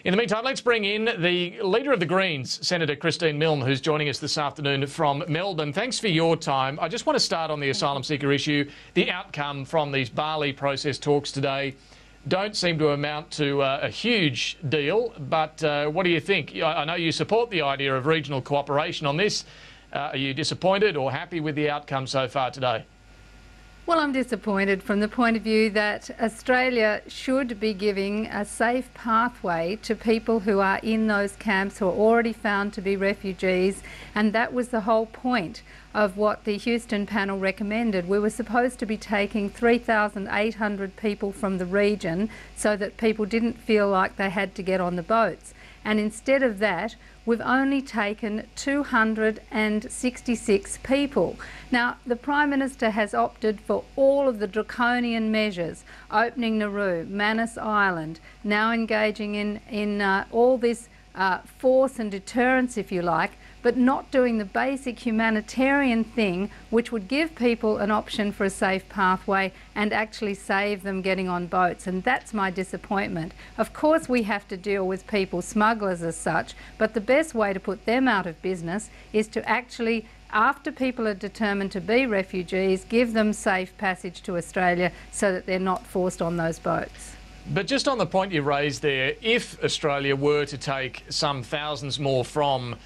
In the meantime, let's bring in the Leader of the Greens, Senator Christine Milne, who's joining us this afternoon from Melbourne. Thanks for your time. I just want to start on the asylum seeker issue. The outcome from these Bali process talks today don't seem to amount to a huge deal, but what do you think? I know you support the idea of regional cooperation on this. Are you disappointed or happy with the outcome so far today? Well, I'm disappointed from the point of view that Australia should be giving a safe pathway to people who are in those camps who are already found to be refugees, and that was the whole point of what the Houston panel recommended. We were supposed to be taking 3,800 people from the region so that people didn't feel like they had to get on the boats. And instead of that, we've only taken 266 people. Now, the Prime Minister has opted for all of the draconian measures, opening Nauru, Manus Island, now engaging in all this force and deterrence, if you like, but not doing the basic humanitarian thing which would give people an option for a safe pathway and actually save them getting on boats. And that's my disappointment. Of course we have to deal with people, smugglers as such, but the best way to put them out of business is to actually, after people are determined to be refugees, give them safe passage to Australia so that they're not forced on those boats. But just on the point you raised there, if Australia were to take some thousands more from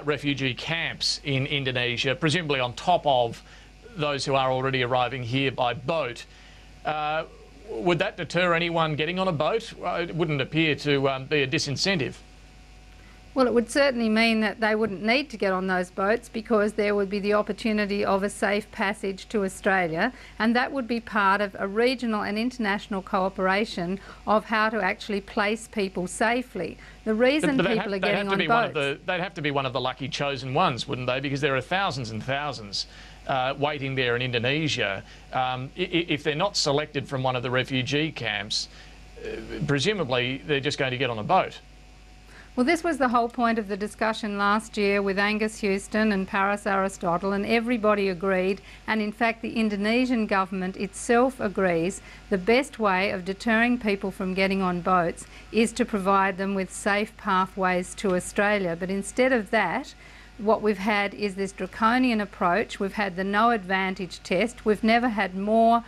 refugee camps in Indonesia, presumably on top of those who are already arriving here by boat, would that deter anyone getting on a boat? It wouldn't appear to be a disincentive. Well, it would certainly mean that they wouldn't need to get on those boats because there would be the opportunity of a safe passage to Australia, and that would be part of a regional and international cooperation of how to actually place people safely. The reason people are getting on boats... They'd have to be one of the lucky chosen ones, wouldn't they? Because there are thousands and thousands waiting there in Indonesia. If they're not selected from one of the refugee camps, presumably they're just going to get on a boat. Well, this was the whole point of the discussion last year with Angus Houston and Paris Aristotle, and everybody agreed, and in fact the Indonesian government itself agrees, the best way of deterring people from getting on boats is to provide them with safe pathways to Australia. But instead of that, what we've had is this draconian approach. We've had the no advantage test. We've never had more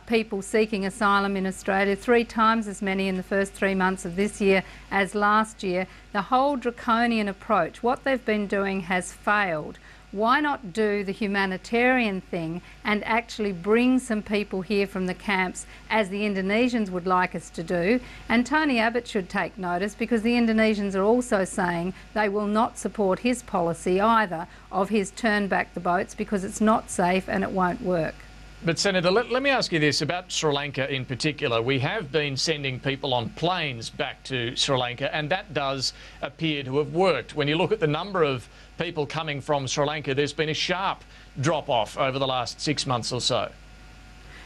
people seeking asylum in Australia, 3 times as many in the first 3 months of this year as last year. The whole draconian approach, what they've been doing has failed. Why not do the humanitarian thing and actually bring some people here from the camps as the Indonesians would like us to do? And Tony Abbott should take notice, because the Indonesians are also saying they will not support his policy either of his turn back the boats because it's not safe and it won't work. But Senator, let me ask you this about Sri Lanka in particular. We have been sending people on planes back to Sri Lanka, and that does appear to have worked. When you look at the number of people coming from Sri Lanka, there's been a sharp drop-off over the last 6 months or so.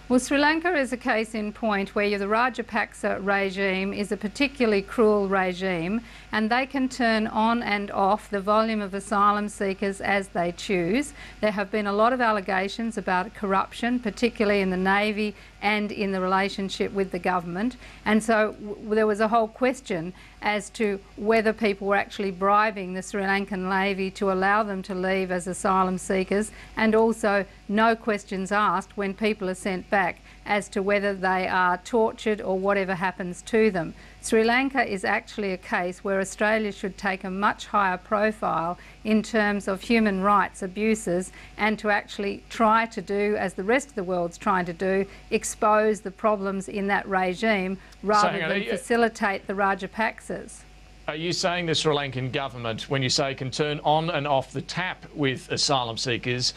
Well, Sri Lanka is a case in point where the Rajapaksa regime is a particularly cruel regime, and they can turn on and off the volume of asylum seekers as they choose. There have been a lot of allegations about corruption, particularly in the Navy and in the relationship with the government. And so there was a whole question as to whether people were actually bribing the Sri Lankan Navy to allow them to leave as asylum seekers, and also no questions asked when people are sent back as to whether they are tortured or whatever happens to them. Sri Lanka is actually a case where Australia should take a much higher profile in terms of human rights abuses, and to actually try to do, as the rest of the world's trying to do, expose the problems in that regime rather than facilitate the Rajapaksas. Are you saying the Sri Lankan government, when you say can turn on and off the tap with asylum seekers,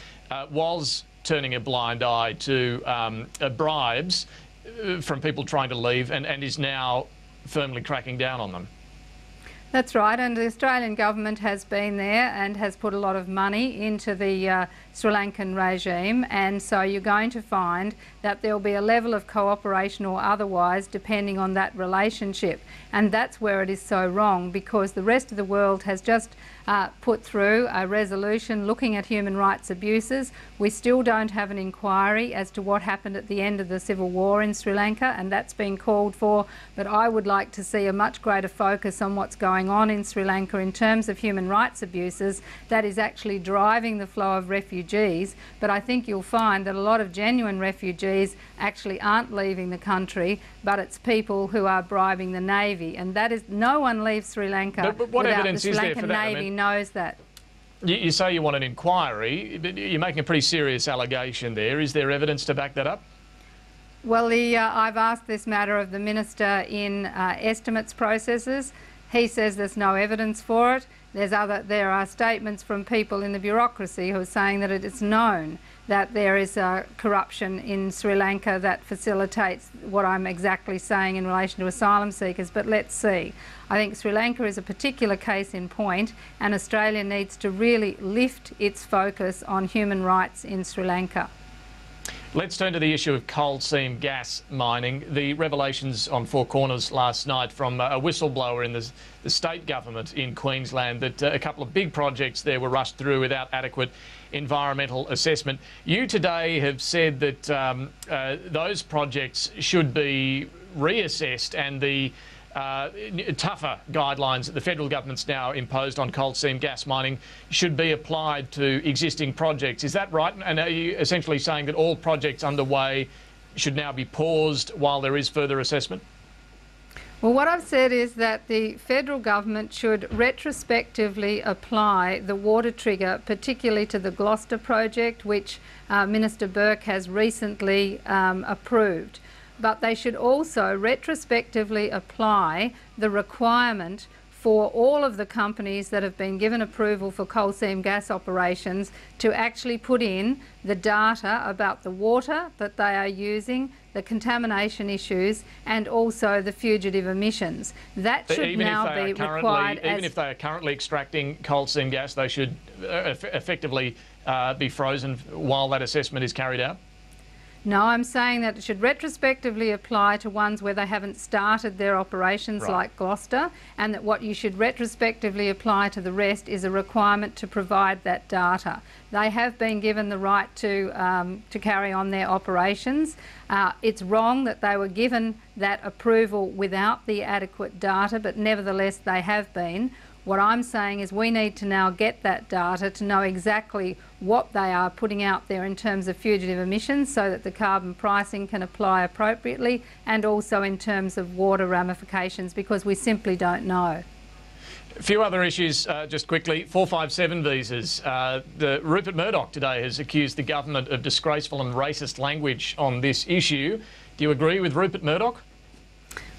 was turning a blind eye to bribes from people trying to leave, and is now firmly cracking down on them? That's right, and the Australian government has been there and has put a lot of money into the Sri Lankan regime, and so you're going to find that there'll be a level of cooperation or otherwise depending on that relationship, and that's where it is so wrong, because the rest of the world has just put through a resolution looking at human rights abuses. We still don't have an inquiry as to what happened at the end of the civil war in Sri Lanka, and that's been called for, but I would like to see a much greater focus on what's going on in Sri Lanka in terms of human rights abuses that is actually driving the flow of refugees. But I think you'll find that a lot of genuine refugees actually aren't leaving the country, but it's people who are bribing the Navy, and that is, no one leaves Sri Lanka but what without evidence the Sri is there Lankan for that? Navy knows that. You say you want an inquiry, but you're making a pretty serious allegation there. Is there evidence to back that up? Well, I've asked this matter of the Minister in estimates processes. He says there's no evidence for it. There are statements from people in the bureaucracy who are saying that it is known that there is corruption in Sri Lanka that facilitates what I'm exactly saying in relation to asylum seekers, but let's see. I think Sri Lanka is a particular case in point, and Australia needs to really lift its focus on human rights in Sri Lanka. Let's turn to the issue of coal seam gas mining. The revelations on Four Corners last night from a whistleblower in the state government in Queensland that a couple of big projects there were rushed through without adequate environmental assessment. You today have said that those projects should be reassessed, and the tougher guidelines that the federal government's now imposed on coal seam gas mining should be applied to existing projects. Is that right? And are you essentially saying that all projects underway should now be paused while there is further assessment? Well, what I've said is that the federal government should retrospectively apply the water trigger, particularly to the Gloucester project, which Minister Burke has recently approved. But they should also retrospectively apply the requirement for all of the companies that have been given approval for coal seam gas operations to actually put in the data about the water that they are using, the contamination issues, and also the fugitive emissions. That should now be required. Even if they are currently extracting coal seam gas, they should effectively be frozen while that assessment is carried out? No, I'm saying that it should retrospectively apply to ones where they haven't started their operations, right, like Gloucester, and that what you should retrospectively apply to the rest is a requirement to provide that data. They have been given the right to carry on their operations. It's wrong that they were given that approval without the adequate data, but nevertheless they have been. What I'm saying is we need to now get that data to know exactly what they are putting out there in terms of fugitive emissions, so that the carbon pricing can apply appropriately, and also in terms of water ramifications, because we simply don't know. A few other issues, just quickly. 457 visas. Rupert Murdoch today has accused the government of disgraceful and racist language on this issue. Do you agree with Rupert Murdoch?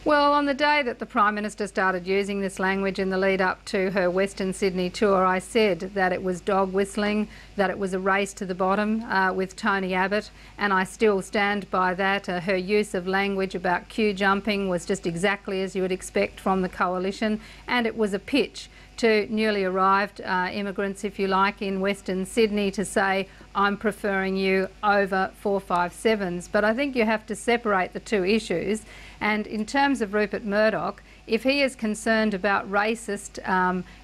Well, on the day that the Prime Minister started using this language in the lead up to her Western Sydney tour, I said that it was dog whistling, that it was a race to the bottom with Tony Abbott, and I still stand by that. Her use of language about queue jumping was just exactly as you would expect from the coalition, and it was a pitch to newly arrived immigrants, if you like, in Western Sydney to say, I'm preferring you over 457s. But I think you have to separate the two issues. And in terms of Rupert Murdoch, if he is concerned about racist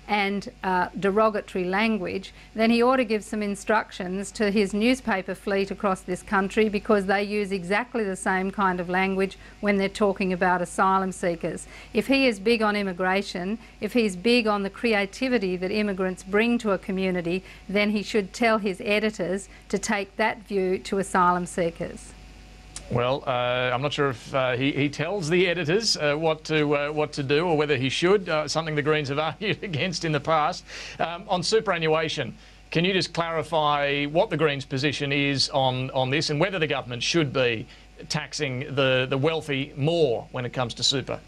and derogatory language, then he ought to give some instructions to his newspaper fleet across this country, because they use exactly the same kind of language when they're talking about asylum seekers. If he is big on immigration, if he's big on the creativity that immigrants bring to a community, then he should tell his editors to take that view to asylum seekers. Well, I'm not sure if he tells the editors what to do, or whether he should, something the Greens have argued against in the past. On superannuation, can you just clarify what the Greens' position is on this, and whether the government should be taxing the wealthy more when it comes to super?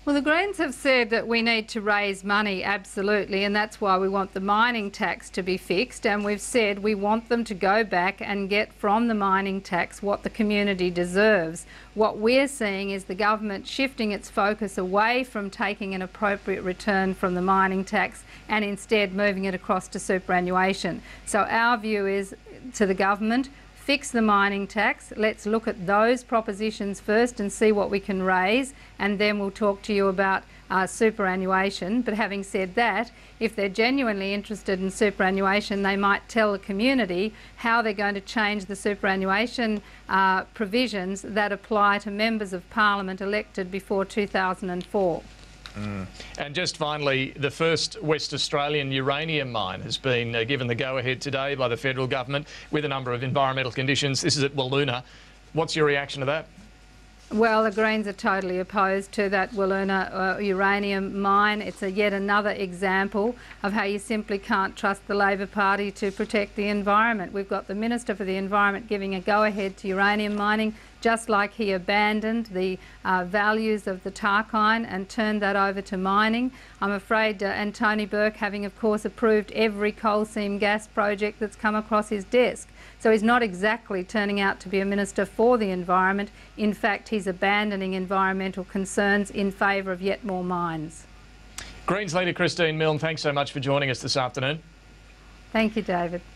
Well, the Greens have said that we need to raise money, absolutely, and that's why we want the mining tax to be fixed, and we've said we want them to go back and get from the mining tax what the community deserves. What we're seeing is the government shifting its focus away from taking an appropriate return from the mining tax and instead moving it across to superannuation. So our view is to the government, fix the mining tax. Let's look at those propositions first and see what we can raise, and then we'll talk to you about superannuation. But having said that, if they're genuinely interested in superannuation, they might tell the community how they're going to change the superannuation provisions that apply to members of Parliament elected before 2004. And just finally, the first West Australian uranium mine has been given the go-ahead today by the federal government with a number of environmental conditions. This is at Wiluna. What's your reaction to that? Well, the Greens are totally opposed to that Wiluna uranium mine. It's yet another example of how you simply can't trust the Labor Party to protect the environment. We've got the Minister for the Environment giving a go-ahead to uranium mining, just like he abandoned the values of the Tarkine and turned that over to mining. I'm afraid, and Tony Burke having of course approved every coal seam gas project that's come across his desk. So he's not exactly turning out to be a minister for the environment. In fact, he's abandoning environmental concerns in favour of yet more mines. Greens leader Christine Milne, thanks so much for joining us this afternoon. Thank you, David.